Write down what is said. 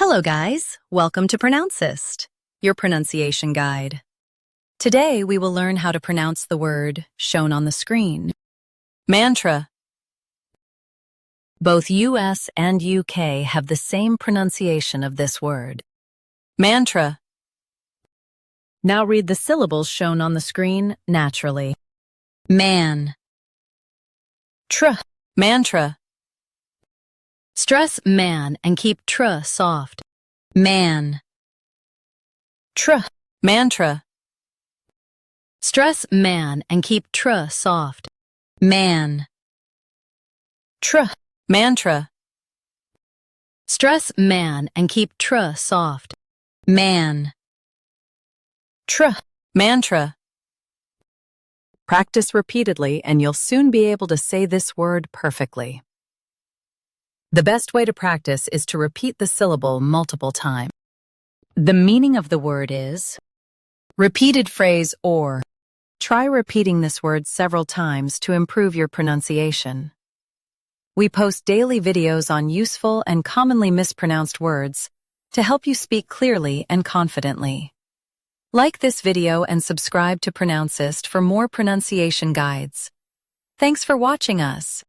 Hello guys, welcome to Pronouncist, your pronunciation guide. Today we will learn how to pronounce the word shown on the screen. Mantra. Both US and UK have the same pronunciation of this word. Mantra. Now read the syllables shown on the screen naturally. Man. Tr. Mantra. Stress man and keep tr soft. Man. Tr. Mantra. Stress man and keep tr soft. Man. Tr. Mantra. Stress man and keep tr soft. Man. Tr. Mantra. Practice repeatedly and you'll soon be able to say this word perfectly. The best way to practice is to repeat the syllable multiple times. The meaning of the word is repeated phrase or. Try repeating this word several times to improve your pronunciation. We post daily videos on useful and commonly mispronounced words to help you speak clearly and confidently. Like this video and subscribe to Pronouncist for more pronunciation guides. Thanks for watching us.